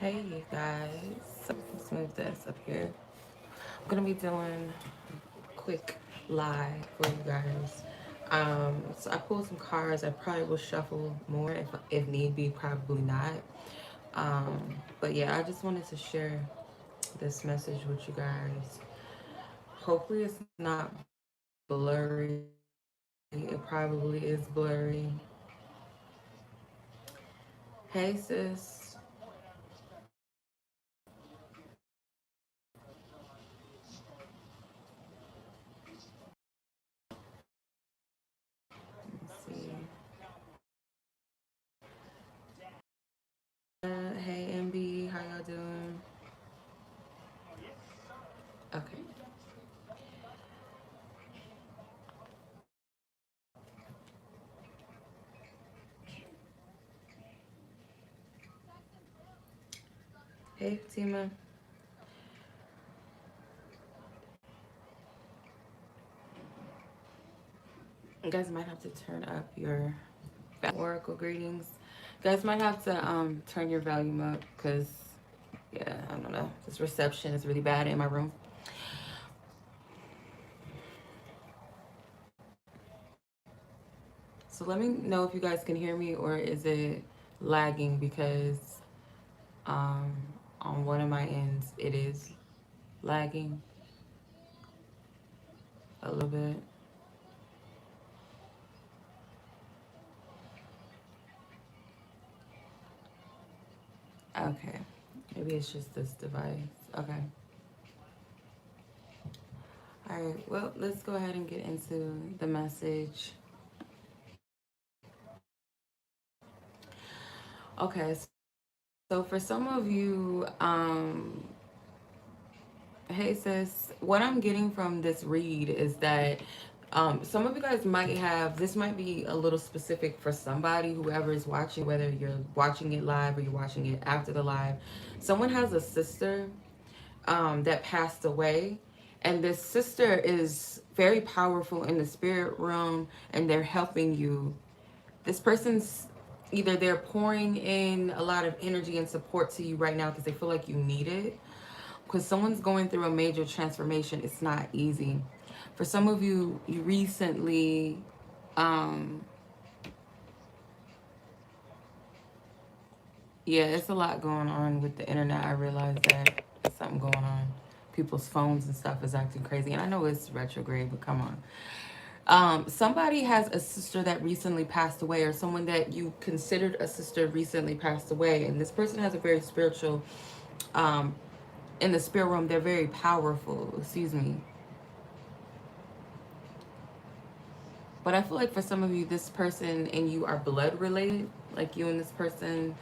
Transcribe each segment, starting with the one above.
Hey you guys, let's move this up here. I'm gonna be doing a quick live for you guys. So I pulled some cards. I probably will shuffle more if need be, probably not. But yeah, I just wanted to share this message with you guys. Hopefully it's not blurry. It probably is blurry. Hey sis. Let's see. Hey MB, how y'all doing? Okay. Hey Fatima. You guys might have to turn up your oracle greetings. You guys might have to turn your volume up because yeah, I don't know. This reception is really bad in my room. So let me know if you guys can hear me or is it lagging because um on one of my ends it is lagging a little bit. Okay. Maybe it's just this device. Okay. All right. Well, let's go ahead and get into the message. Okay. So for some of you, hey sis, what I'm getting from this read is that some of you guys might have, this might be a little specific for somebody, whoever is watching, whether you're watching it live or you're watching it after the live. Someone has a sister that passed away, and this sister is very powerful in the spirit realm, and they're helping you. This person's either they're pouring in a lot of energy and support to you right now because they feel like you need it, because someone's going through a major transformation. It's not easy. For some of you, you recently yeah, it's a lot going on with the internet. I realize that there's something going on. People's phones and stuff is acting crazy. And I know it's retrograde, but come on. Somebody has a sister that recently passed away, or someone that you considered a sister recently passed away. And this person has a very spiritual, in the spirit realm, they're very powerful. Excuse me. But I feel like for some of you, this person and you are blood related, like you and this person.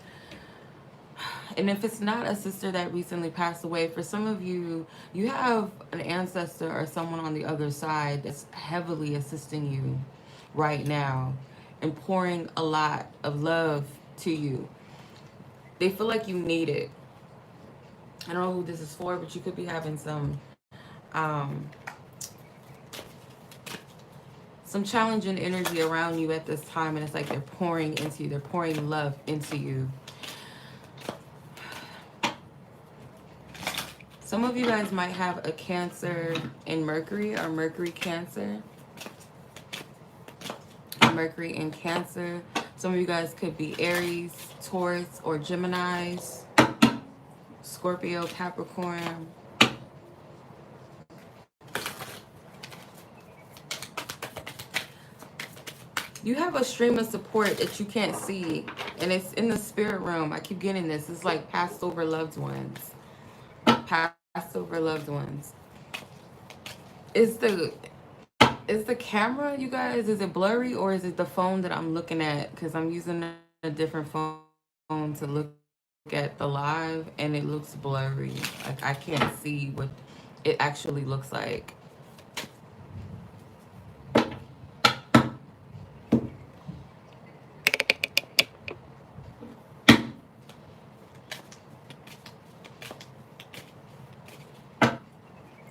And if it's not a sister that recently passed away, for some of you, you have an ancestor or someone on the other side that's heavily assisting you right now and pouring a lot of love to you. They feel like you need it. I don't know who this is for, but you could be having um, some challenging energy around you at this time, and it's like they're pouring into you. They're pouring love into you. Some of you guys might have a Cancer in Mercury or Mercury Cancer. Mercury in Cancer. Some of you guys could be Aries, Taurus, or Geminis, Scorpio, Capricorn. You have a stream of support that you can't see, and it's in the spirit realm. I keep getting this. It's like passed over loved ones. Passed over loved ones. Is the camera, you guys, is it blurry or is it the phone that I'm looking at? Because I'm using a different phone to look at the live, and it looks blurry. Like I can't see what it actually looks like.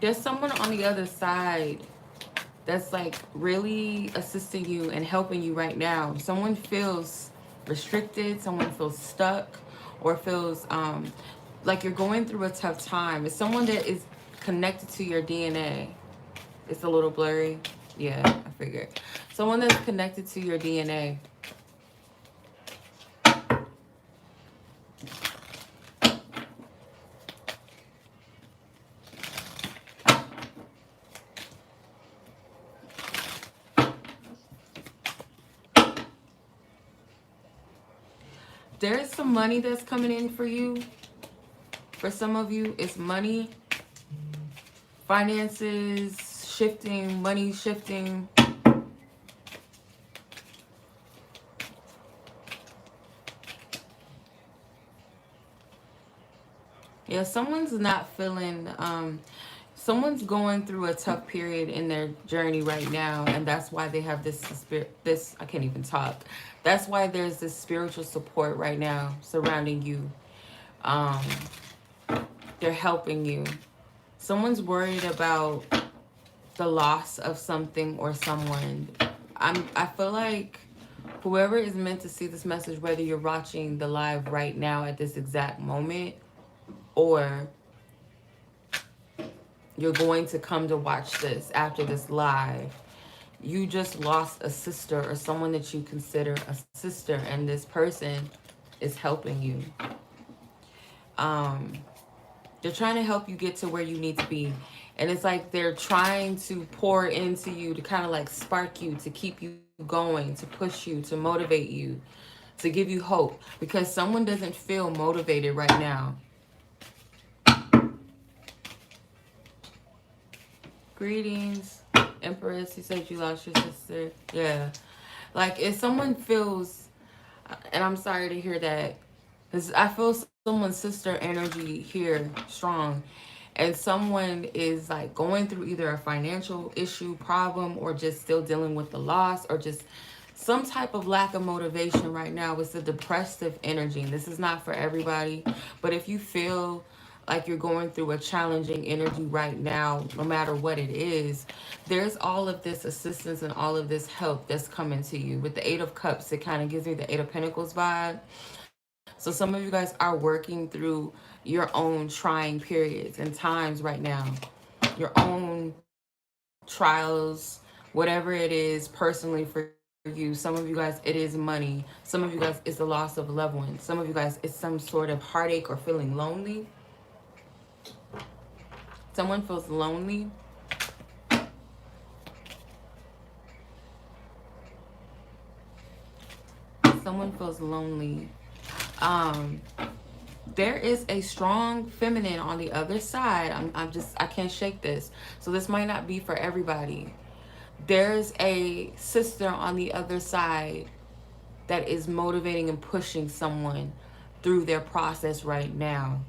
There's someone on the other side that's like really assisting you and helping you right now. Someone feels restricted, someone feels stuck, or feels like you're going through a tough time. It's someone that is connected to your DNA. It's a little blurry. Yeah, I figured. Someone that's connected to your DNA. There's some money that's coming in for you. For some of you, it's money, finances, shifting, money shifting. Yeah, someone's not feeling, someone's going through a tough period in their journey right now, and that's why they have this spirit, this, I can't even talk. That's why there's this spiritual support right now surrounding you. Um, they're helping you. Someone's worried about the loss of something or someone. I feel like whoever is meant to see this message, whether you're watching the live right now at this exact moment, or you're going to come to watch this after this live, you just lost a sister or someone that you consider a sister, and this person is helping you. They're trying to help you get to where you need to be. And it's like they're trying to pour into you to kind of like spark you, to keep you going, to push you, to motivate you, to give you hope. Because someone doesn't feel motivated right now. Greetings, Empress. You said you lost your sister. Yeah. Like if someone feels, and I'm sorry to hear that, because I feel someone's sister energy here strong. And someone is like going through either a financial issue, problem, or just still dealing with the loss, or just some type of lack of motivation right now. It's a depressive energy. And this is not for everybody. But if you feel like you're going through a challenging energy right now, no matter what it is, there's all of this assistance and all of this help that's coming to you. With the Eight of Cups, it kind of gives me the Eight of Pentacles vibe. So some of you guys are working through your own trying periods and times right now. Your own trials, whatever it is personally for you. Some of you guys, it is money. Some of you guys, it's the loss of a loved one. Some of you guys, it's some sort of heartache or feeling lonely. Someone feels lonely. Someone feels lonely. There is a strong feminine on the other side. I can't shake this. So this might not be for everybody. There's a sister on the other side that is motivating and pushing someone through their process right now.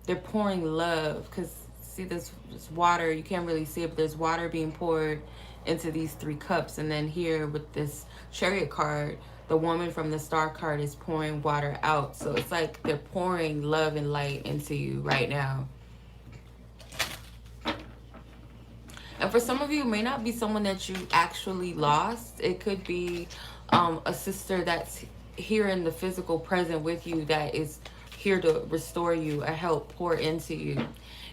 They're pouring love, because see this water, you can't really see it, but there's water being poured into these 3 cups. And then here with this Chariot card, the woman from the Star card is pouring water out. So it's like they're pouring love and light into you right now. And for some of you, it may not be someone that you actually lost. It could be a sister that's here in the physical present with you, that is here to restore you, a help, pour into you.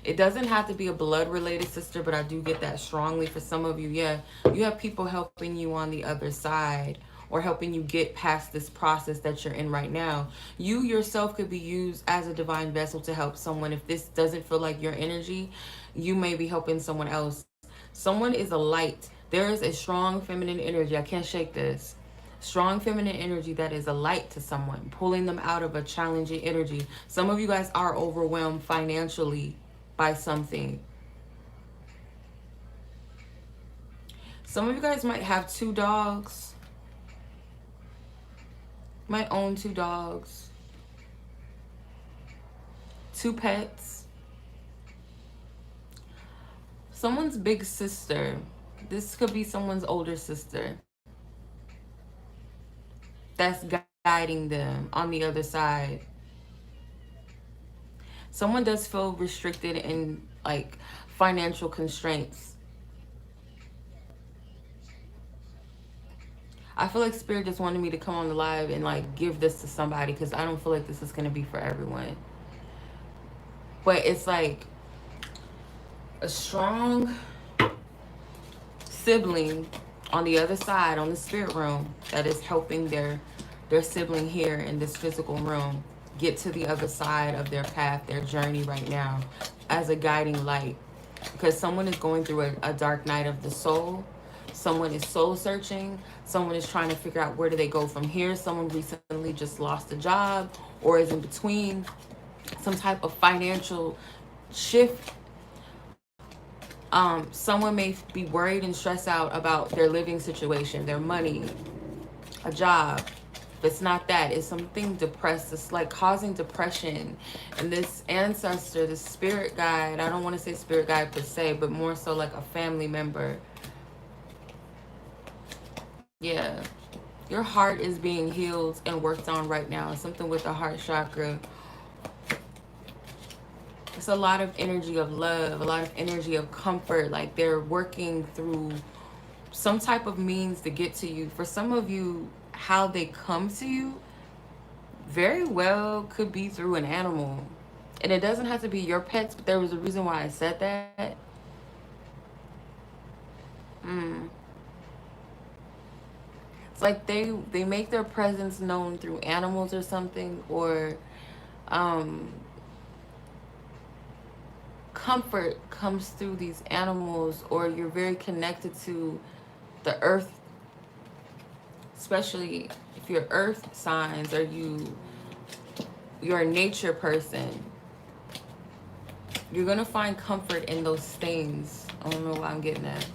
It doesn't have to be a blood-related sister, but I do get that strongly for some of you. Yeah, you have people helping you on the other side, or helping you get past this process that you're in right now. You yourself could be used as a divine vessel to help someone. If this doesn't feel like your energy, you may be helping someone else. Someone is a light. There is a strong feminine energy. I can't shake this. Strong feminine energy that is a light to someone, pulling them out of a challenging energy. Some of you guys are overwhelmed financially by something. Some of you guys might have 2 dogs. Might own 2 dogs. 2 pets. Someone's big sister. This could be someone's older sister that's guiding them on the other side. Someone does feel restricted in like financial constraints. I feel like Spirit just wanted me to come on the live and like give this to somebody, because I don't feel like this is going to be for everyone. But it's like a strong sibling on the other side, on the spirit realm, that is helping their sibling here in this physical realm get to the other side of their path, their journey right now, as a guiding light. Because someone is going through a dark night of the soul. Someone is soul searching. Someone is trying to figure out where do they go from here. Someone recently just lost a job or is in between some type of financial shift. Someone may be worried and stressed out about their living situation, their money, a job. If it's not that, it's something depressed. It's like causing depression. And this ancestor, this spirit guide, I don't want to say spirit guide per se, but more so like a family member. Yeah. Your heart is being healed and worked on right now. Something with the heart chakra. It's a lot of energy of love, a lot of energy of comfort. Like they're working through some type of means to get to you. For some of you, how they come to you very well could be through an animal. And it doesn't have to be your pets, but there was a reason why I said that. It's like they make their presence known through animals or something, or comfort comes through these animals, or you're very connected to the earth, especially if you're earth signs, or you're a nature person. You're gonna find comfort in those things. I don't know why I'm getting that.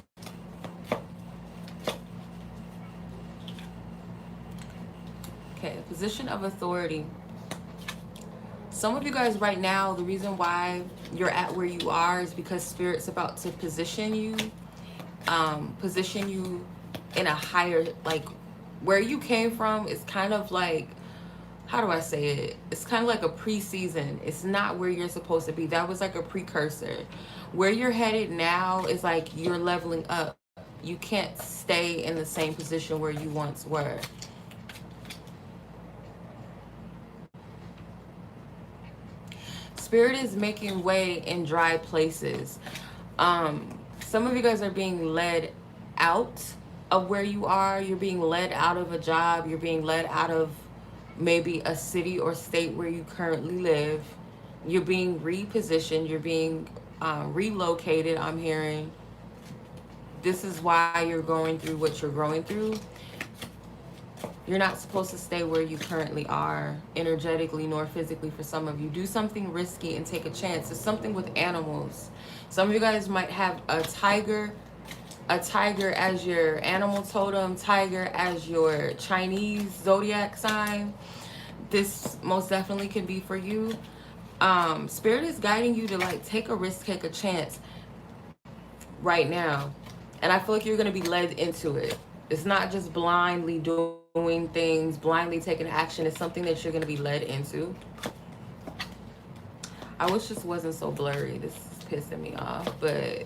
Okay, position of authority. Some of you guys right now, the reason why you're at where you are is because Spirit's about to position you in a higher, like where you came from is kind of like, how do I say it? It's kind of like a pre-season. It's not where you're supposed to be. That was like a precursor. Where you're headed now is like you're leveling up. You can't stay in the same position where you once were. Spirit is making way in dry places. Some of you guys are being led out of where you are. You're being led out of a job. You're being led out of maybe a city or state where you currently live. You're being repositioned. You're being relocated, I'm hearing. This is why you're going through what you're going through. You're not supposed to stay where you currently are, energetically nor physically. For some of you, do something risky and take a chance. It's something with animals. Some of you guys might have a tiger as your animal totem, tiger as your Chinese zodiac sign. This most definitely can be for you. Spirit is guiding you to like take a risk, take a chance right now. And I feel like you're going to be led into it. It's not just blindly doing things, blindly taking action. It's something that you're going to be led into. I wish this wasn't so blurry. This is pissing me off, but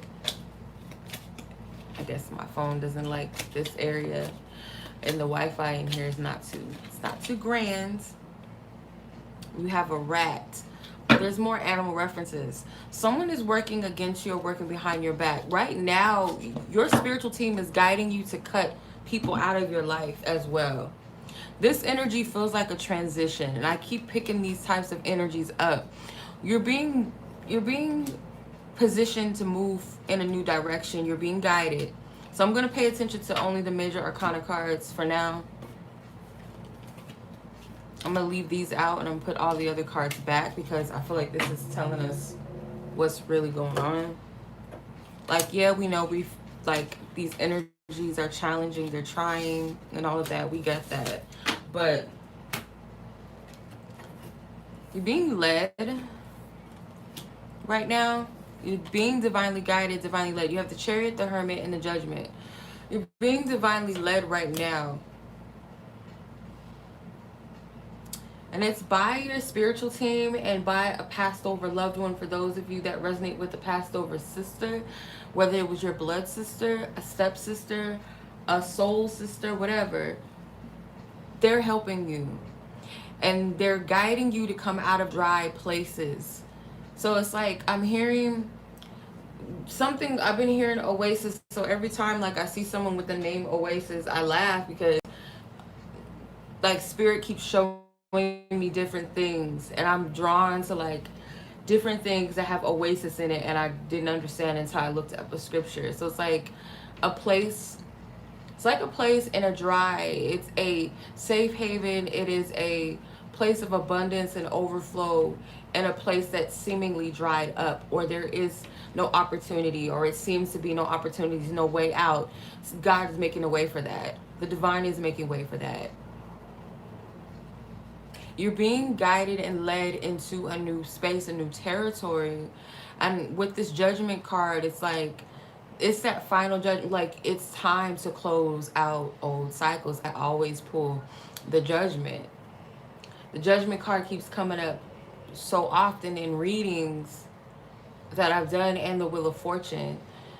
I guess my phone doesn't like this area, and the Wi-Fi in here is not too grand. You have a rat. There's more animal references. Someone is working against you or working behind your back. Right now, your spiritual team is guiding you to cut people out of your life as well. This energy feels like a transition, and I keep picking these types of energies up. You're being positioned to move in a new direction. You're being guided. So I'm going to pay attention to only the major arcana cards for now. I'm going to leave these out, and I'm going to put all the other cards back because I feel like this is telling us what's really going on. Like, yeah, we know these energies are challenging, they're trying, and all of that. We get that. But you're being led right now. You're being divinely guided, divinely led. You have the Chariot, the Hermit, and the Judgment. You're being divinely led right now. And it's by your spiritual team and by a passed over loved one. For those of you that resonate with the passed over sister, whether it was your blood sister, a stepsister, a soul sister, whatever, they're helping you, and they're guiding you to come out of dry places. So it's like I'm hearing something, I've been hearing Oasis. So every time like I see someone with the name Oasis, I laugh because like spirit keeps showing me different things, and I'm drawn to like different things that have Oasis in it, and I didn't understand until I looked up a scripture. So it's like a place, it's like a place in a dry, it's a safe haven, it is a place of abundance and overflow, and a place that's seemingly dried up, or there is no opportunity, or it seems to be no opportunities, no way out. God is making a way for that. The divine is making way for that. You're being guided and led into a new space, a new territory. And with this judgment card, it's like, it's that final judgment. Like, it's time to close out old cycles. I always pull the judgment. The judgment card keeps coming up so often in readings that I've done, and the Wheel of Fortune.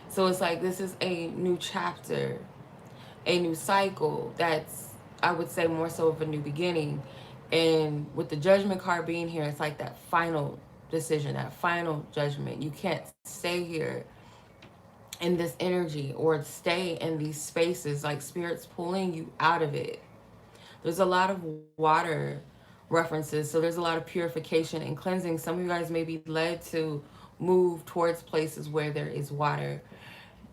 So it's like, this is a new chapter, a new cycle. That's, I would say, more so of a new beginning. And with the judgment card being here, it's like that final decision, that final judgment. You can't stay here in this energy or stay in these spaces. Like, spirit's pulling you out of it. There's a lot of water references, so there's a lot of purification and cleansing. Some of you guys may be led to move towards places where there is water,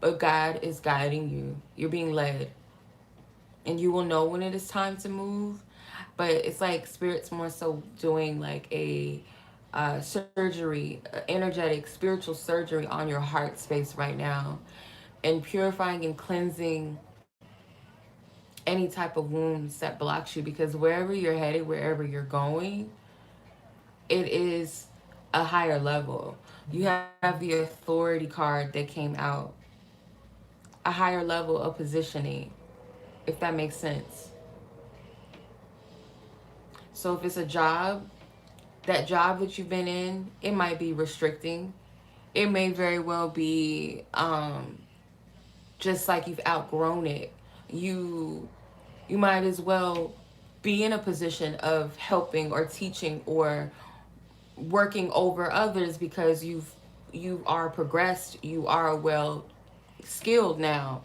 but God is guiding you. You're being led, and you will know when it is time to move. But it's like spirit's more so doing like a surgery, energetic, spiritual surgery on your heart space right now, and purifying and cleansing any type of wounds that blocks you. Because wherever you're headed, wherever you're going, it is a higher level. You have the authority card that came out, a higher level of positioning, if that makes sense. So if it's a job, that job that you've been in, it might be restricting. It may very well be just like you've outgrown it. You might as well be in a position of helping or teaching or working over others, because you are progressed, you are well skilled now.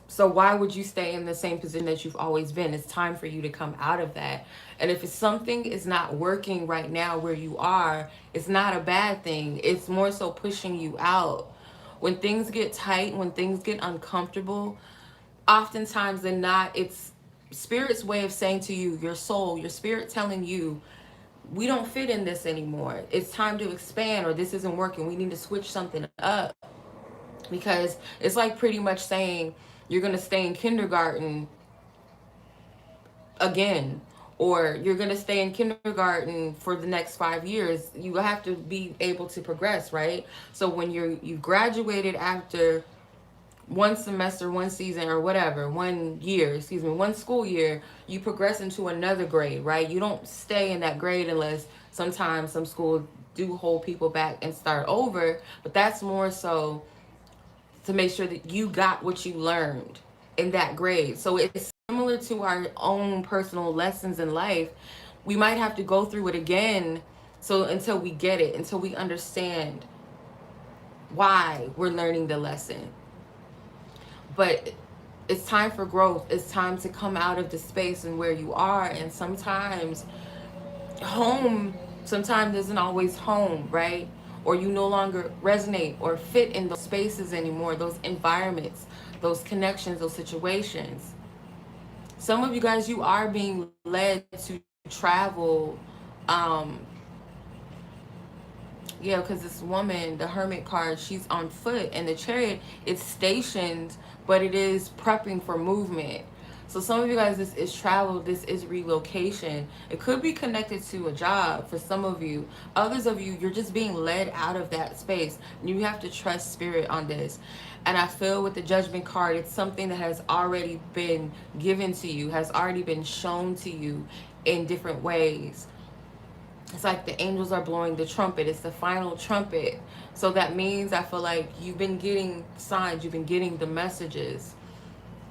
So why would you stay in the same position that you've always been? It's time for you to come out of that. And if it's something is not working right now where you are, it's not a bad thing. It's more so pushing you out. When things get tight, when things get uncomfortable, oftentimes than not, it's spirit's way of saying to you, your soul, your spirit telling you, we don't fit in this anymore. It's time to expand, or this isn't working. We need to switch something up. Because it's like pretty much saying you're going to stay in kindergarten again, or you're going to stay in kindergarten for the next 5 years. You have to be able to progress, right? So when you graduated after one semester, one season, or whatever, 1 year, excuse me, 1 school year, you progress into another grade, right? You don't stay in that grade unless sometimes some schools do hold people back and start over, but that's more so to make sure that you got what you learned in that grade. So it's similar to our own personal lessons in life. We might have to go through it again, so until we get it, until we understand why we're learning the lesson. But it's time for growth. It's time to come out of the space and where you are. And sometimes home sometimes isn't always home, right? Or you no longer resonate or fit in those spaces anymore, those environments, those connections, those situations. Some of you guys, you are being led to travel. Yeah, because this woman, the Hermit card, she's on foot, and the Chariot, it's stationed, but it is prepping for movement. So some of you guys, this is travel, this is relocation. It could be connected to a job for some of you. Others of you, you're just being led out of that space. You have to trust spirit on this. And I feel with the Judgment card, it's something that has already been given to you, has already been shown to you in different ways. It's like the angels are blowing the trumpet. It's the final trumpet. So that means, I feel like you've been getting signs, you've been getting the messages.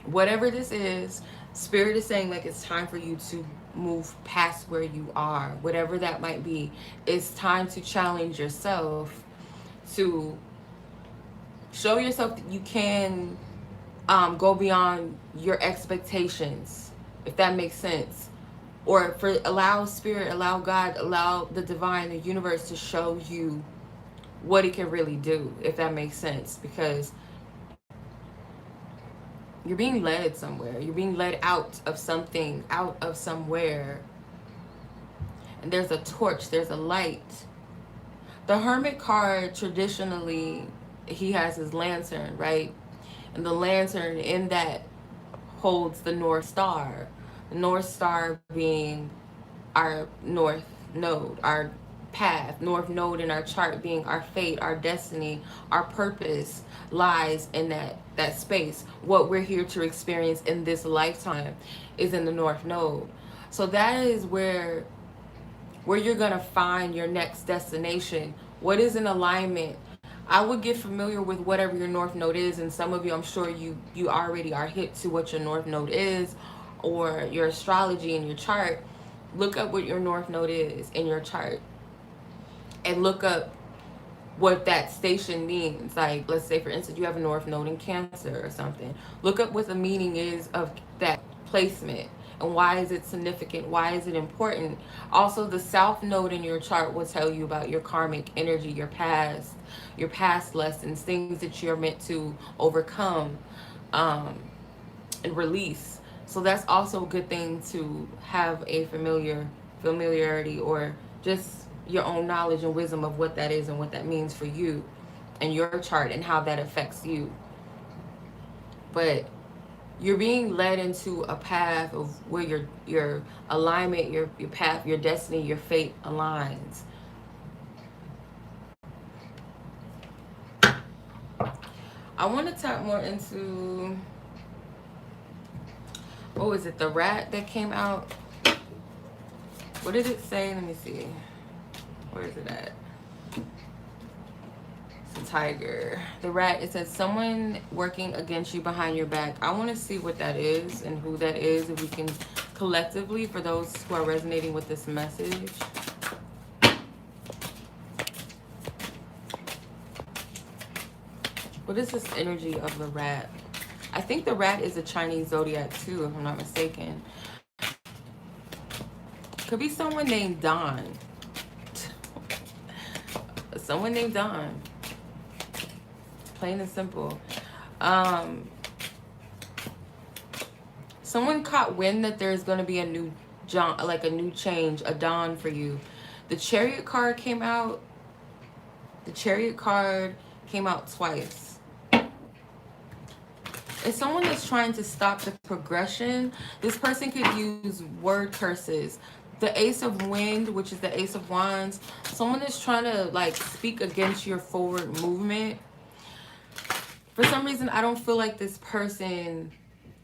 Whatever this is, Spirit is saying like it's time for you to move past where you are, whatever that might be. It's time to challenge yourself, to show yourself that you can go beyond your expectations, if that makes sense. Or for allow spirit, allow God, allow the divine, the universe to show you what it can really do, if that makes sense. Because you're being led somewhere. You're being led out of something, out of somewhere. And there's a torch, there's a light. The Hermit card, traditionally, he has his lantern, right? And the lantern in that holds the North Star. The North Star being our North Node, our path, North Node in our chart being our fate, our destiny, our purpose lies in that space. What we're here to experience in this lifetime is in the North Node. So that is where you're gonna find your next destination. What is in alignment? I would get familiar with whatever your North Node is, and some of you, I'm sure you already are hip to what your North Node is, or your astrology in your chart. Look up what your North Node is in your chart, and look up what that station means. Like, let's say for instance you have a North Node in Cancer or something. Look up what the meaning is of that placement, and why is it significant, why is it important. Also, the South Node in your chart will tell you about your karmic energy, your past lessons, things that you're meant to overcome and release. So that's also a good thing, to have a familiarity, or just your own knowledge and wisdom of what that is and what that means for you and your chart and how that affects you. But you're being led into a path of where your alignment, your path, your destiny, your fate aligns. I want to tap more into, what was it, the rat that came out? What did it say? Let me see. Where is it at? It's a tiger. The rat, it says someone working against you behind your back. I want to see what that is and who that is, if we can collectively, for those who are resonating with this message. What is this energy of the rat? I think the rat is a Chinese zodiac too, if I'm not mistaken. Could be someone named Don. Someone named Don. Plain and simple. Someone caught wind that there's going to be a new like a new change, a dawn for you. The Chariot card came out. The Chariot card came out twice. It's someone that's trying to stop the progression. This person could use word curses. The Ace of Wind, which is the Ace of Wands. Someone is trying to like speak against your forward movement. For some reason, I don't feel like this person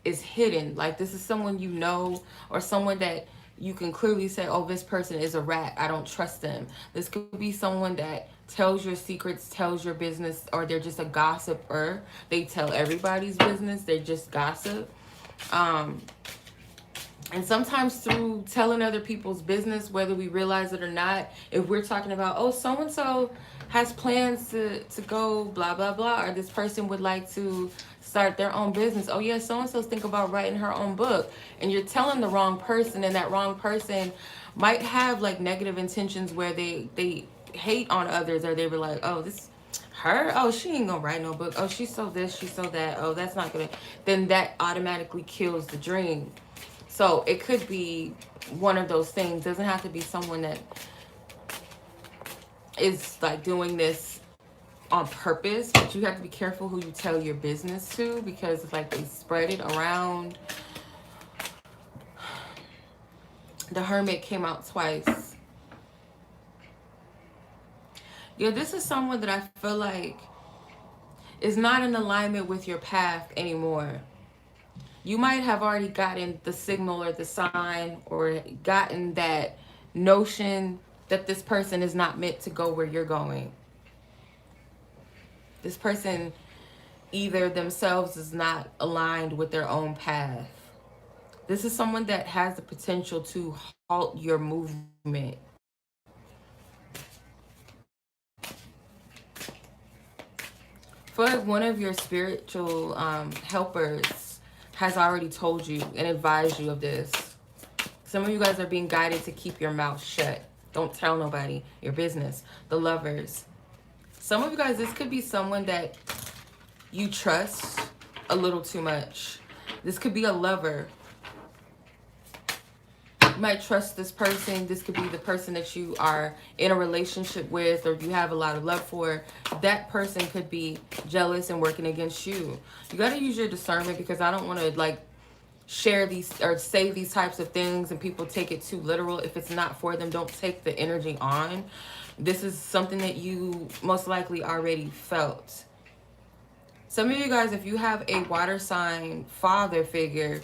is hidden. Like, this is someone you know, or someone that you can clearly say, oh, this person is a rat. I don't trust them. This could be someone that tells your secrets, tells your business, or they're just a gossiper. They tell everybody's business. They just gossip. And sometimes through telling other people's business, whether we realize it or not, if we're talking about, oh, so-and-so has plans to go blah, blah, blah, or this person would like to start their own business. Oh, yeah, so-and-so's think about writing her own book. And you're telling the wrong person, and that wrong person might have like negative intentions where they hate on others, or they were like, oh, this her, oh, she ain't gonna write no book. Oh, she's so this, she's so that. Oh, that's not gonna, then that automatically kills the dream. So it could be one of those things. Doesn't have to be someone that is like doing this on purpose, but you have to be careful who you tell your business to, because it's like they spread it around. The Hermit came out twice. Yeah, this is someone that I feel like is not in alignment with your path anymore. You might have already gotten the signal or the sign, or gotten that notion that this person is not meant to go where you're going. This person either themselves is not aligned with their own path, This is someone that has the potential to halt your movement. For like one of your spiritual helpers has already told you and advised you of this. Some of you guys are being guided to keep your mouth shut. Don't tell nobody your business. The Lovers. Some of you guys, this could be someone that you trust a little too much. This could be a lover. You might trust this person. This could be the person that you are in a relationship with or you have a lot of love for. That person could be jealous and working against you. You got to use your discernment, because I don't want to like share these or say these types of things and people take it too literal. If it's not for them, don't take the energy on. This is something that you most likely already felt. Some of you guys, if you have a water sign father figure,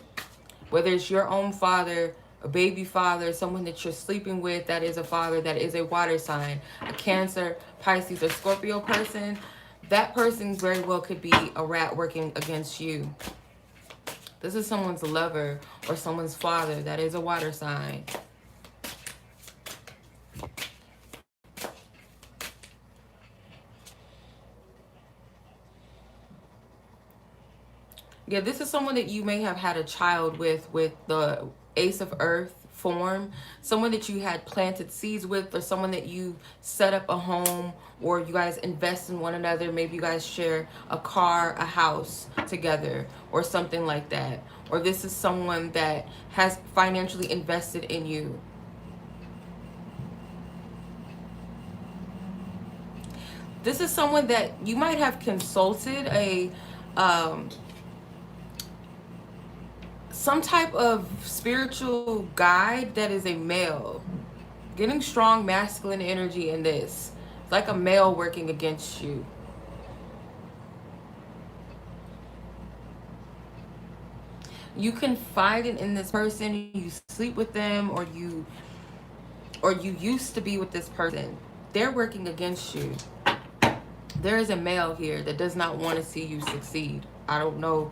whether it's your own father, a baby father, someone that you're sleeping with that is a father, that is a water sign, a Cancer, Pisces, or Scorpio person, that person very well could be a rat working against you. This is someone's lover or someone's father that is a water sign. Yeah, this is someone that you may have had a child with the Ace of Earth form. Someone that you had planted seeds with, or someone that you set up a home, or you guys invest in one another. Maybe you guys share a car, a house together, or something like that. Or this is someone that has financially invested in you. This is someone that you might have consulted a some type of spiritual guide that is a male. Getting strong masculine energy in this. It's like a male working against you. You confide in this person, you sleep with them, or you used to be with this person. They're working against you. There is a male here that does not want to see you succeed. I don't know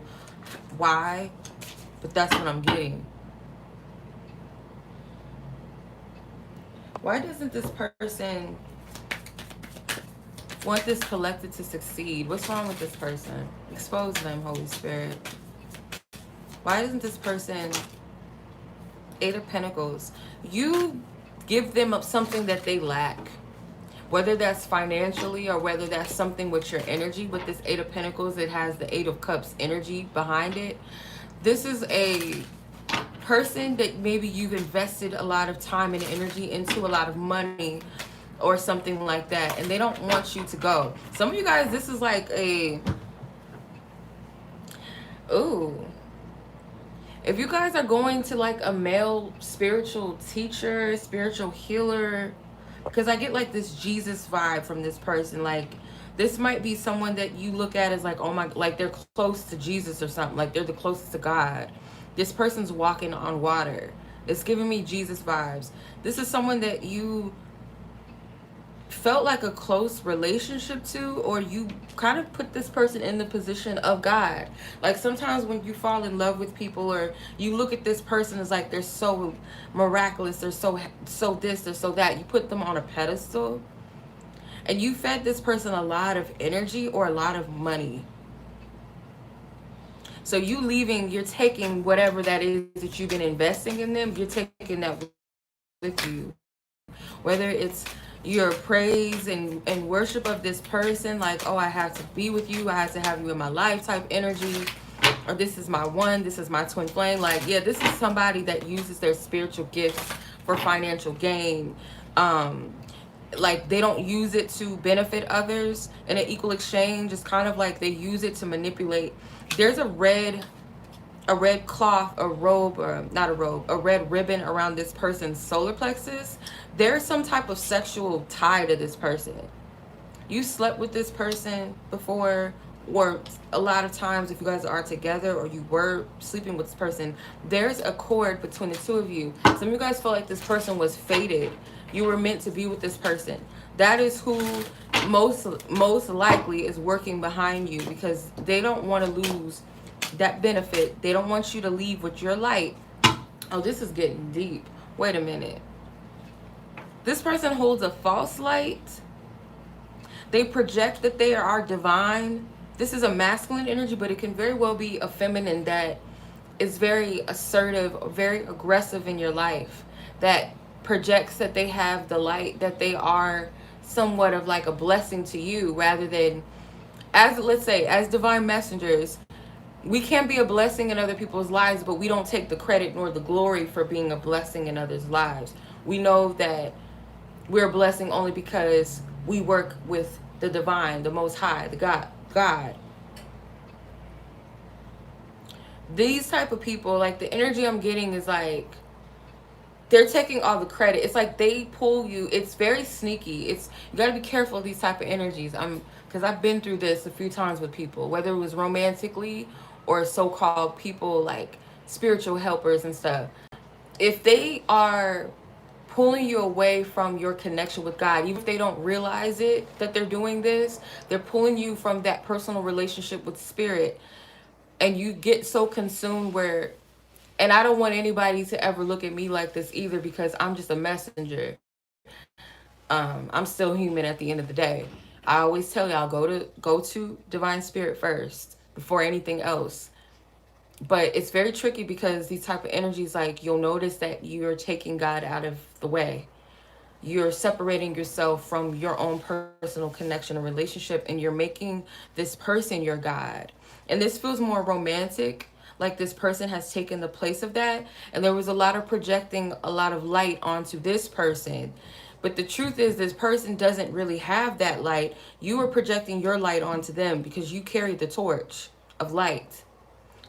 why, but that's what I'm getting. Why doesn't this person want this collective to succeed? What's wrong with this person? Expose them, Holy Spirit. Why doesn't this person... Eight of Pentacles. You give them up something that they lack. Whether that's financially or whether that's something with your energy. With this Eight of Pentacles, it has the Eight of Cups energy behind it. This is a person that maybe you've invested a lot of time and energy into, a lot of money or something like that, and they don't want you to go. Some of you guys, this is like a... Ooh. If you guys are going to like a male spiritual teacher, spiritual healer, because I get like this Jesus vibe from this person. Like, this might be someone that you look at as like, oh my, like they're close to Jesus or something. Like they're the closest to God. This person's walking on water. It's giving me Jesus vibes. This is someone that you felt like a close relationship to, or you kind of put this person in the position of God. Like sometimes when you fall in love with people, or you look at this person as like they're so miraculous, they're so this, they're so that, you put them on a pedestal, and you fed this person a lot of energy or a lot of money. So you leaving, you're taking whatever that is that you've been investing in them, you're taking that with you. Whether it's your praise and worship of this person, like, oh, I have to be with you, I have to have you in my life type energy, or this is my one, this is my twin flame. Like, yeah, this is somebody that uses their spiritual gifts for financial gain. Like, they don't use it to benefit others in an equal exchange. It's kind of like they use it to manipulate. There's a red cloth, a robe, or not a robe, a red ribbon around this person's solar plexus. There's some type of sexual tie to this person. You slept with this person before, or a lot of times if you guys are together or you were sleeping with this person, there's a cord between the two of you. Some of you guys feel like this person was fated. You were meant to be with this person. That is who most likely is working behind you, because they don't want to lose that benefit. They don't want you to leave with your light Oh, this is getting deep. Wait a minute. This person holds a false light. They project that they are divine. This is a masculine energy, but it can very well be a feminine that is very assertive, very aggressive in your life, that projects that they have the light, that they are somewhat of like a blessing to you, rather than, as let's say, as divine messengers, we can be a blessing in other people's lives, but we don't take the credit nor the glory for being a blessing in others' lives. We know that we're a blessing only because we work with the divine, the most high, the God. These type of people, like, the energy I'm getting is like they're taking all the credit. It's like they pull you. It's very sneaky. It's, you got to be careful of these type of energies. Because I've been through this a few times with people, whether it was romantically or so-called people like spiritual helpers and stuff. If they are pulling you away from your connection with God, even if they don't realize it that they're doing this, they're pulling you from that personal relationship with spirit, and you get so consumed where, and I don't want anybody to ever look at me like this either, because I'm just a messenger. I'm still human at the end of the day. I always tell y'all, go to divine spirit first before anything else. But it's very tricky because these type of energies, like, you'll notice that you're taking God out of the way. You're separating yourself from your own personal connection or relationship, and you're making this person your God. And this feels more romantic, like this person has taken the place of that, and there was a lot of projecting a lot of light onto this person. But the truth is, this person doesn't really have that light. You are projecting your light onto them because you carry the torch of light.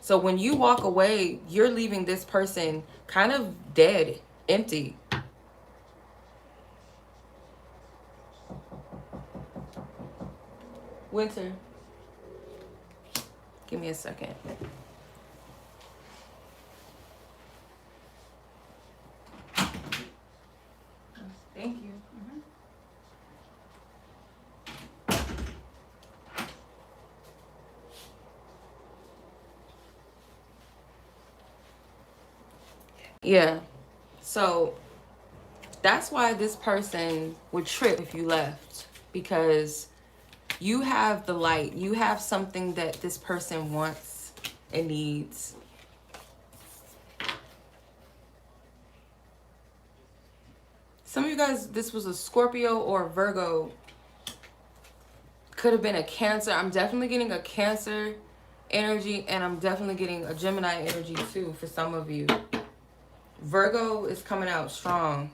So when you walk away, you're leaving this person kind of dead, empty. Winter, give me a second. Thank you. Yeah. So that's why this person would trip if you left, because you have the light. You have something that this person wants and needs. Some of you guys, this was a Scorpio or a Virgo. Could have been a Cancer. I'm definitely getting a Cancer energy, and I'm definitely getting a Gemini energy too for some of you. Virgo is coming out strong.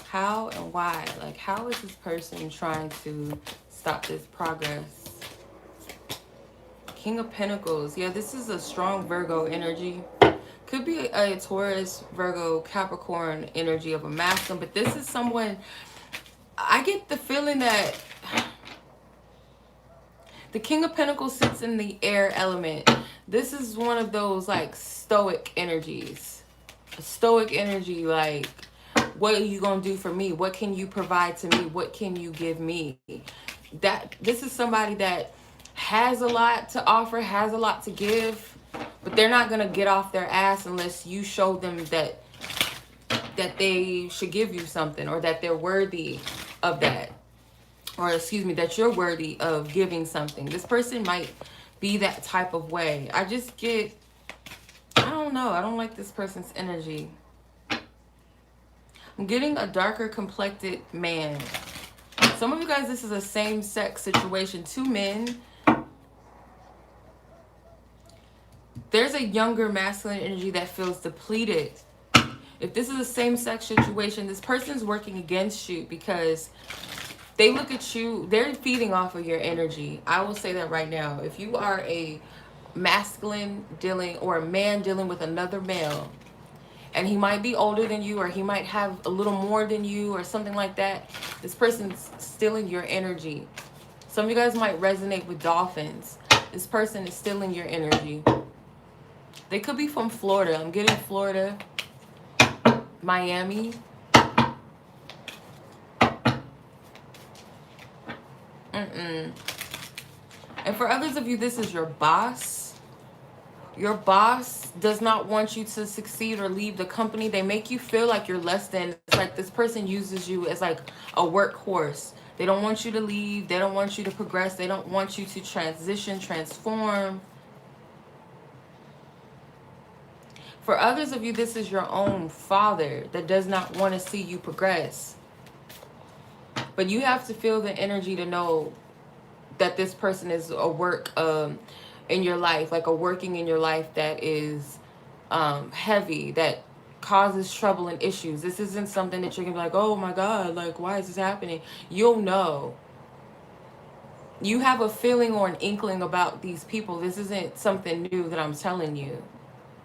How and why? Like, how is this person trying to stop this progress? King of Pentacles. Yeah, this is a strong Virgo energy. Could be a Taurus, Virgo, Capricorn energy of a masculine, but this is someone, I get the feeling that the King of Pentacles sits in the air element. This is one of those like stoic energies. A stoic energy, like, what are you gonna do for me? What can you provide to me? What can you give me? That this is somebody that has a lot to offer, has a lot to give, but they're not gonna get off their ass unless you show them that they should give you something, or that they're worthy of that, or excuse me, that you're worthy of giving something. This person might be that type of way. I just get, I don't know, I don't like this person's energy. I'm getting a darker complected man. Some of you guys, this is a same-sex situation. Two men. There's a younger masculine energy that feels depleted. If this is a same-sex situation, this person's working against you because they look at you, they're feeding off of your energy. I will say that right now. If you are a masculine dealing, or a man dealing with another male, and he might be older than you, or he might have a little more than you, or something like that, this person's stealing your energy. Some of you guys might resonate with dolphins. This person is stealing your energy. They could be from Florida. I'm getting Florida, Miami. And for others of you, this is your boss. Your boss does not want you to succeed or leave the company. They make you feel like you're less than. It's like this person uses you as like a workhorse. They don't want you to leave. They don't want you to progress. They don't want you to transition, transform. For others of you, this is your own father that does not want to see you progress. But you have to feel the energy to know that this person is a work in your life, like a working in your life that is heavy, that causes trouble and issues. This isn't something that you're gonna be like, oh my God, like why is this happening? You'll know. You have a feeling or an inkling about these people. This isn't something new that I'm telling you.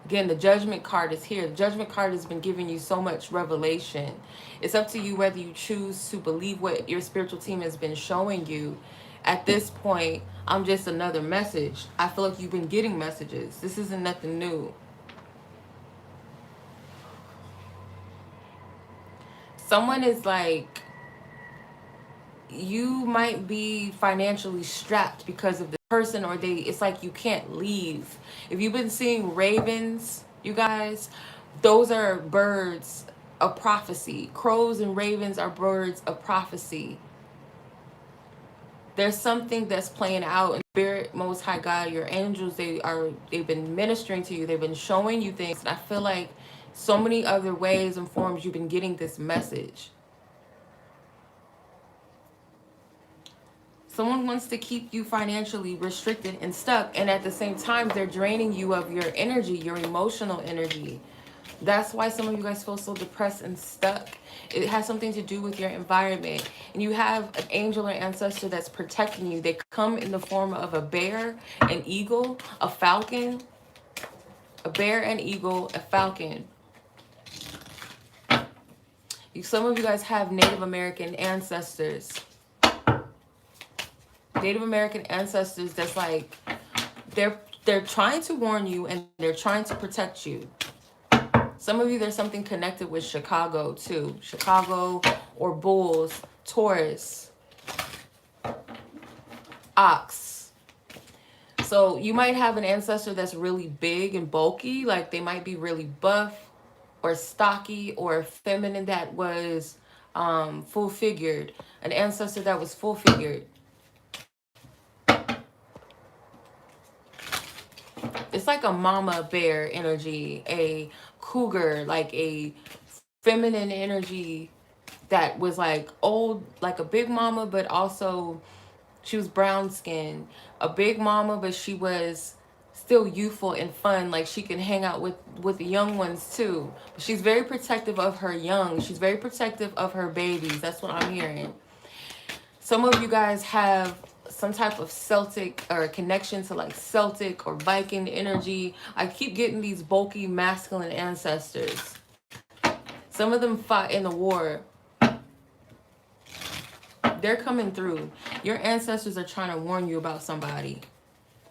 Again, the judgment card is here. The judgment card has been giving you so much revelation. It's up to you whether you choose to believe what your spiritual team has been showing you. At this point, I'm just another message. I feel like you've been getting messages. This isn't nothing new. Someone is like, you might be financially strapped because of the person, or it's like you can't leave. If you've been seeing ravens, you guys, those are birds of prophecy. Crows and ravens are birds of prophecy. There's something that's playing out in spirit, most high God, your angels, they've been ministering to you, they've been showing you things. And I feel like so many other ways and forms you've been getting this message. Someone wants to keep you financially restricted and stuck, and at the same time, they're draining you of your energy, your emotional energy. That's why some of you guys feel so depressed and stuck. It has something to do with your environment. And you have an angel or ancestor that's protecting you. They come in the form of a bear, an eagle, a falcon. A bear, an eagle, a falcon. Some of you guys have Native American ancestors. Native American ancestors that's like, they're trying to warn you and they're trying to protect you. Some of you, there's something connected with Chicago too. Chicago or bulls, Taurus, ox. So you might have an ancestor that's really big and bulky, like they might be really buff or stocky, or feminine that was full-figured. An ancestor that was full-figured. It's like a mama bear energy, a cougar, like a feminine energy that was like old, like a big mama, but also she was brown skinned. A big mama, but she was still youthful and fun. Like she can hang out with the young ones too. But she's very protective of her young. She's very protective of her babies. That's what I'm hearing. Some of you guys have some type of Celtic or connection to like Celtic or Viking energy. I keep getting these bulky masculine ancestors. Some of them fought in the war. They're coming through. Your ancestors are trying to warn you about somebody.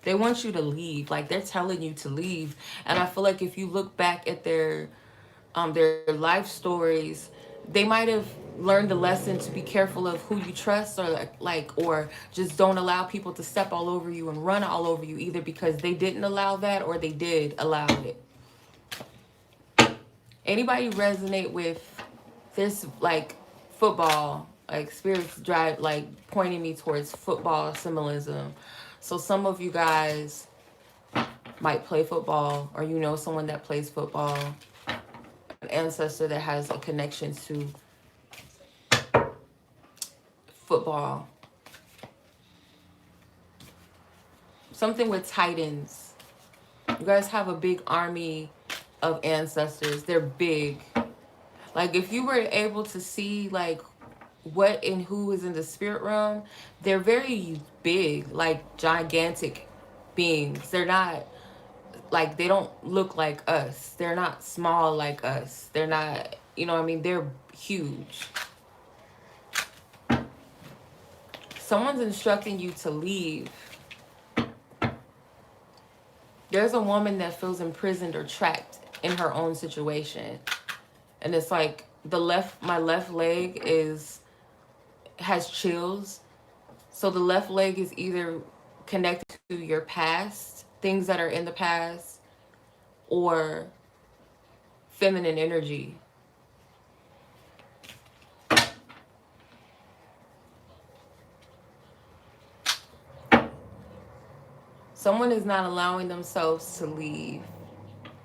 They want you to leave. Like they're telling you to leave. And I feel like if you look back at their life stories, they might have learned the lesson to be careful of who you trust, or or just don't allow people to step all over you and run all over you, either because they didn't allow that or they did allow it. Anybody resonate with this, like football, like spirits drive, like pointing me towards football symbolism. So some of you guys might play football, or you know someone that plays football, an ancestor that has a connection to football. Something with titans. You guys have a big army of ancestors. They're big. Like if you were able to see like what and who is in the spirit realm, they're very big, like gigantic beings. They're not like, they don't look like us. They're not small like us. They're not, you know what I mean? They're huge. Someone's instructing you to leave. There's a woman that feels imprisoned or trapped in her own situation. And it's like my left leg has chills. So the left leg is either connected to your past, things that are in the past, or feminine energy. Someone is not allowing themselves to leave.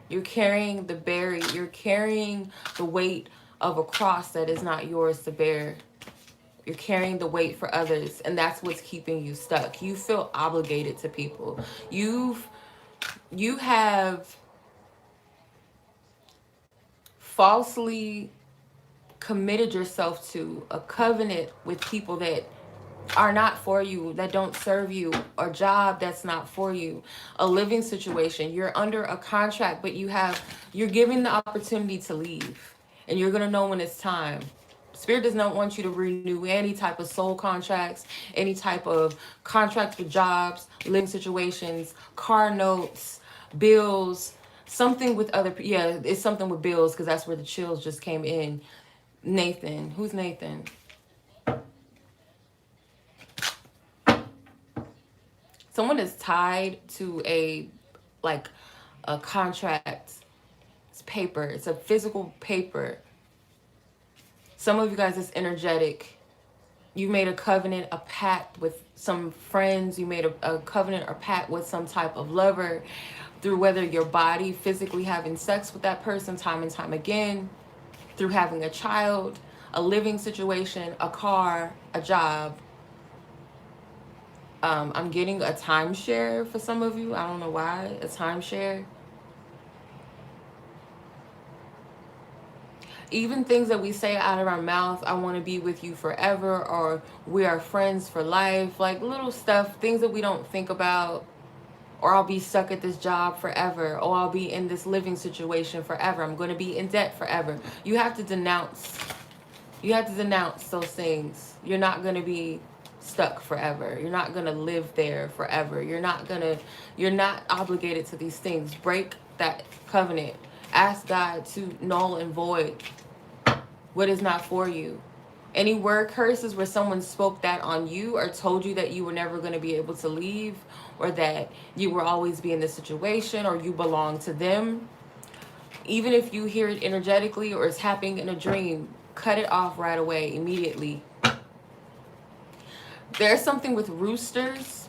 You're carrying you're carrying the weight of a cross that is not yours to bear. You're carrying the weight for others, and that's what's keeping you stuck. You feel obligated to people. You have falsely committed yourself to a covenant with people that are not for you, that don't serve you, a job that's not for you, a living situation. You're under a contract, but you're given the opportunity to leave, and you're going to know when it's time. Spirit does not want you to renew any type of soul contracts, any type of contracts with jobs, living situations, car notes, bills, something with other. Yeah, it's something with bills, because that's where the chills just came in. Nathan. Who's Nathan? Someone is tied to like a contract. It's paper. It's a physical paper. Some of you guys is energetic. You made a covenant, a pact with some friends. You made a covenant or pact with some type of lover, through whether your body physically having sex with that person time and time again, through having a child, a living situation, a car, a job. I'm getting a timeshare for some of you. I don't know why. A timeshare. Even things that we say out of our mouth, I want to be with you forever, or we are friends for life. Like little stuff, things that we don't think about. Or I'll be stuck at this job forever. Or I'll be in this living situation forever. I'm going to be in debt forever. You have to denounce. You have to denounce those things. You're not going to be stuck forever. You're not going to live there forever. You're not obligated to these things. Break that covenant. Ask God to null and void what is not for you. Any word curses where someone spoke that on you, or told you that you were never going to be able to leave, or that you will always be in this situation, or you belong to them. Even if you hear it energetically or it's happening in a dream, cut it off right away, immediately. There's something with roosters.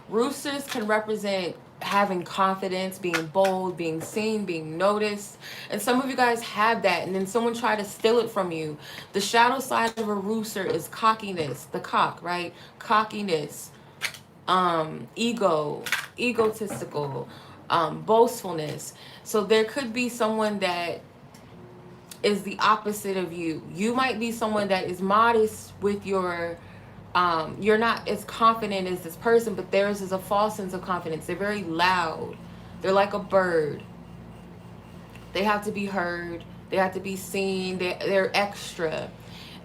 Roosters can represent having confidence, being bold, being seen, being noticed. And some of you guys have that, and then someone tried to steal it from you. The shadow side of a rooster is cockiness, the cock, right? Cockiness, egotistical, boastfulness. So there could be someone that is the opposite of you. You might be someone that is modest with your you're not as confident as this person, but theirs is a false sense of confidence. They're very loud. They're like a bird. They have to be heard. They have to be seen. They're extra.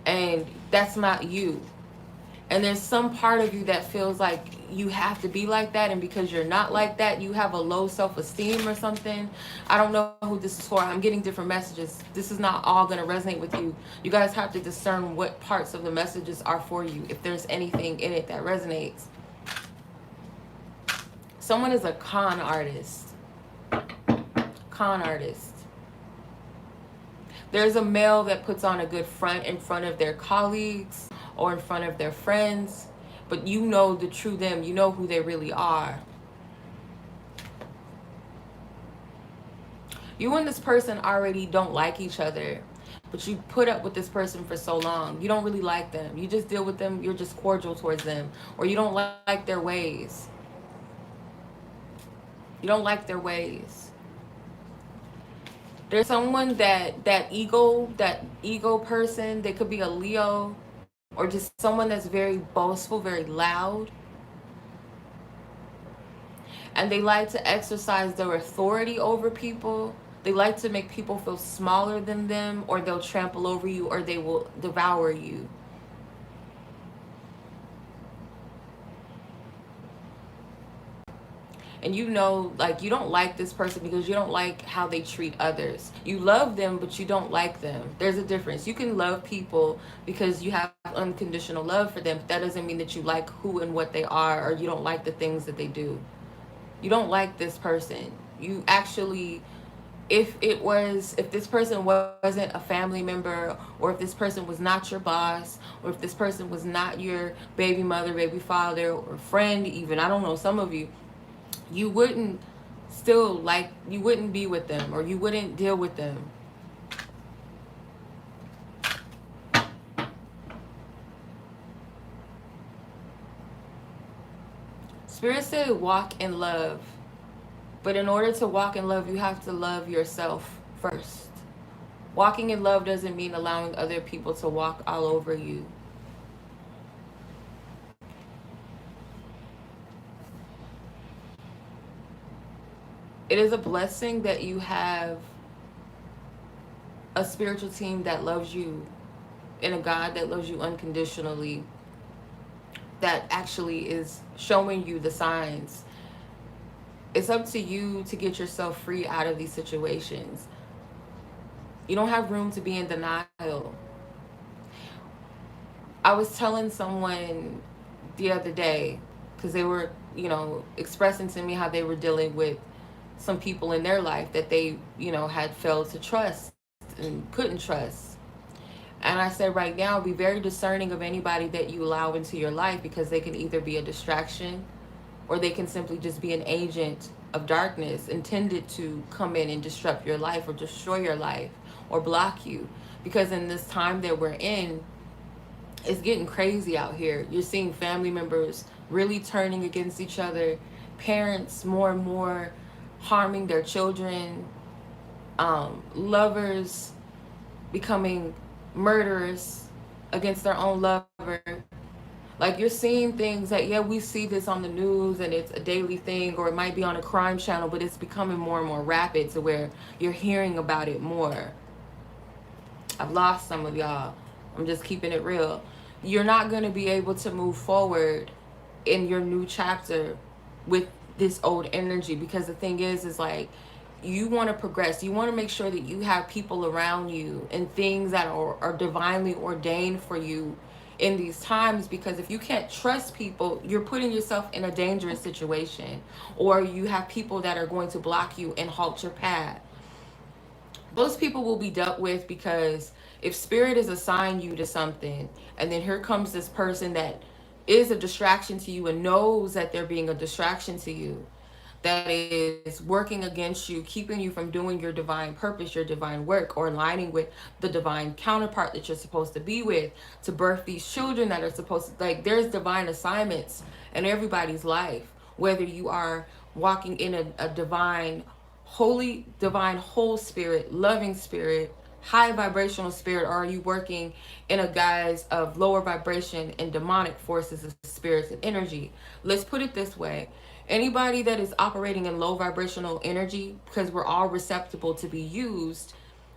And that's not you. And there's some part of you that feels like you have to be like that, and because you're not like that, you have a low self-esteem or something. I don't know who this is for. I'm getting different messages. This is not all going to resonate with you. You guys have to discern what parts of the messages are for you, if there's anything in it that resonates. Someone is a con artist. Con artist. There's a male that puts on a good front in front of their colleagues or in front of their friends, but you know the true them. You know who they really are. You and this person already don't like each other, but you put up with this person for so long. You don't really like them. You just deal with them. You're just cordial towards them, or you don't like their ways. You don't like their ways. There's someone that ego person, they could be a Leo, or just someone that's very boastful, very loud. And they like to exercise their authority over people. They like to make people feel smaller than them, or they'll trample over you, or they will devour you. And you know, like, you don't like this person because you don't like how they treat others. You love them, but you don't like them. There's a difference. You can love people because you have unconditional love for them. But that doesn't mean that you like who and what they are, or you don't like the things that they do. You don't like this person. You actually, if this person wasn't a family member, or if this person was not your boss, or if this person was not your baby mother, baby father, or friend, even, I don't know, some of you, you wouldn't you wouldn't be with them, or you wouldn't deal with them. Spirit said walk in love. But in order to walk in love, you have to love yourself first. Walking in love doesn't mean allowing other people to walk all over you. It is a blessing that you have a spiritual team that loves you, and a God that loves you unconditionally, that actually is showing you the signs. It's up to you to get yourself free out of these situations. You don't have room to be in denial. I was telling someone the other day, because they were, expressing to me how they were dealing with some people in their life that they, had failed to trust and couldn't trust. And I said, right now, be very discerning of anybody that you allow into your life, because they can either be a distraction, or they can simply just be an agent of darkness intended to come in and disrupt your life, or destroy your life, or block you. Because in this time that we're in, it's getting crazy out here. You're seeing family members really turning against each other, parents more and more harming their children, lovers becoming murderous against their own lover. Like, you're seeing things that, yeah, we see this on the news and it's a daily thing, or it might be on a crime channel, but it's becoming more and more rapid to where you're hearing about it more. I've lost some of y'all. I'm just keeping it real. You're not going to be able to move forward in your new chapter with this old energy, because the thing is like, you want to progress. You want to make sure that you have people around you and things that are divinely ordained for you in these times, because if you can't trust people, you're putting yourself in a dangerous situation, or you have people that are going to block you and halt your path. Those people will be dealt with, because if spirit is assigned you to something, and then here comes this person that is a distraction to you and knows that they're being a distraction to you, that is working against you, keeping you from doing your divine purpose, your divine work, or aligning with the divine counterpart that you're supposed to be with, to birth these children that are supposed to, like, there's divine assignments in everybody's life, whether you are walking in a divine, holy, divine, whole spirit, loving spirit, high vibrational spirit, or are you working in a guise of lower vibration and demonic forces of spirits and energy? Let's put it this way. Anybody that is operating in low vibrational energy, because we're all receptible to be used,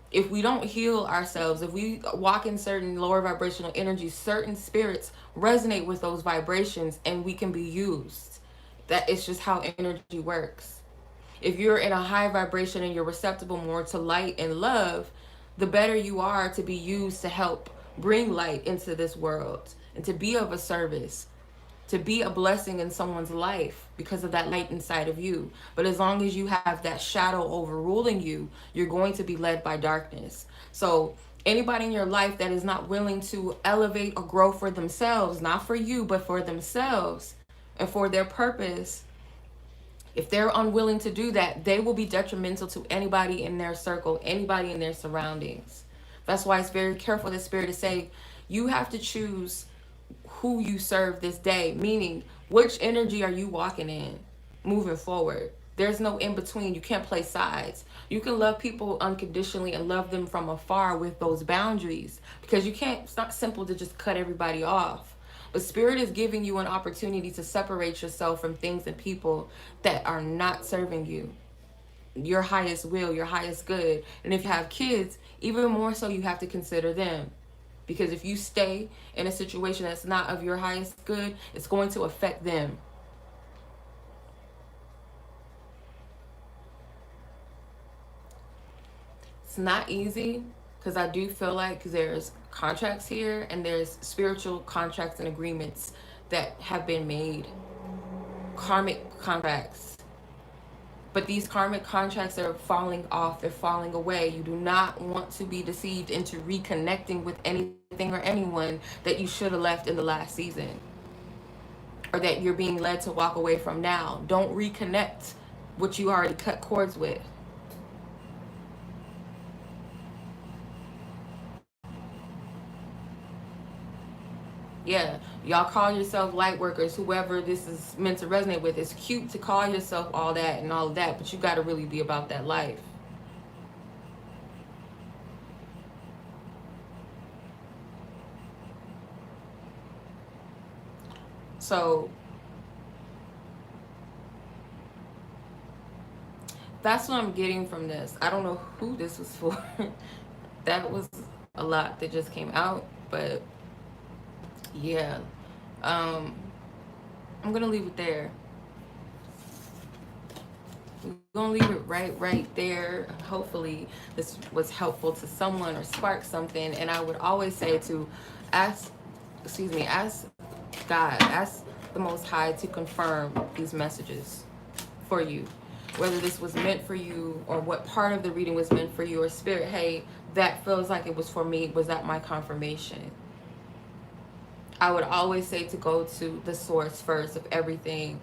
if we don't heal ourselves, if we walk in certain lower vibrational energies, certain spirits resonate with those vibrations and we can be used. That is just how energy works. If you're in a high vibration and you're receptible more to light and love, the better you are to be used to help bring light into this world and to be of a service, to be a blessing in someone's life because of that light inside of you. But as long as you have that shadow overruling you, you're going to be led by darkness. So anybody in your life that is not willing to elevate or grow for themselves, not for you, but for themselves and for their purpose, if they're unwilling to do that, they will be detrimental to anybody in their circle, anybody in their surroundings. That's why it's very careful, the spirit to say, you have to choose who you serve this day, meaning which energy are you walking in moving forward. There's no in between. You can't play sides. You can love people unconditionally and love them from afar with those boundaries, because you can't, it's not simple to just cut everybody off. But spirit is giving you an opportunity to separate yourself from things and people that are not serving you, your highest will, your highest good. And if you have kids, even more so, you have to consider them. Because if you stay in a situation that's not of your highest good, it's going to affect them. It's not easy, because I do feel like there's contracts here, and there's spiritual contracts and agreements that have been made, karmic contracts. But these karmic contracts are falling off, they're falling away. You do not want to be deceived into reconnecting with anything or anyone that you should have left in the last season, or that you're being led to walk away from now. Don't reconnect what you already cut cords with. Yeah, y'all call yourself light workers, whoever this is meant to resonate with. It's cute to call yourself all that and all of that, but you got to really be about that life. So that's what I'm getting from this. I don't know who this was for. That was a lot that just came out, but yeah. Um, I'm gonna leave it there. We're gonna leave it right there. Hopefully this was helpful to someone or spark something. And I would always say to ask, ask God, ask the Most High to confirm these messages for you. Whether this was meant for you, or what part of the reading was meant for you, or spirit, hey, that feels like it was for me. Was that my confirmation? I would always say to go to the source first of everything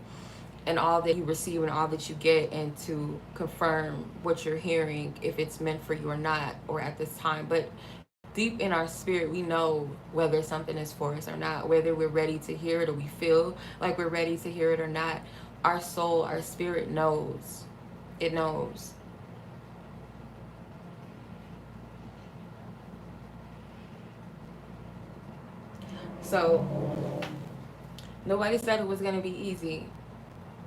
and all that you receive and all that you get, and to confirm what you're hearing, if it's meant for you or not, or at this time. But deep in our spirit, we know whether something is for us or not, whether we're ready to hear it or we feel like we're ready to hear it or not. Our soul, our spirit knows. It knows. So nobody said it was going to be easy,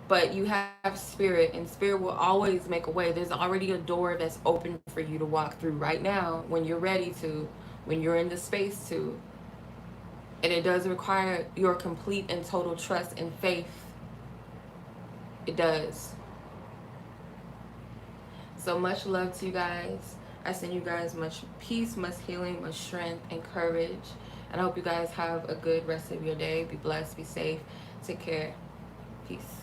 but you have spirit, and spirit will always make a way. There's already a door that's open for you to walk through right now, when you're ready to, when you're in the space to. And it does require your complete and total trust and faith. It does. So much love to you guys. I send you guys much peace, much healing, much strength and courage. And I hope you guys have a good rest of your day. Be blessed, be safe, take care. Peace.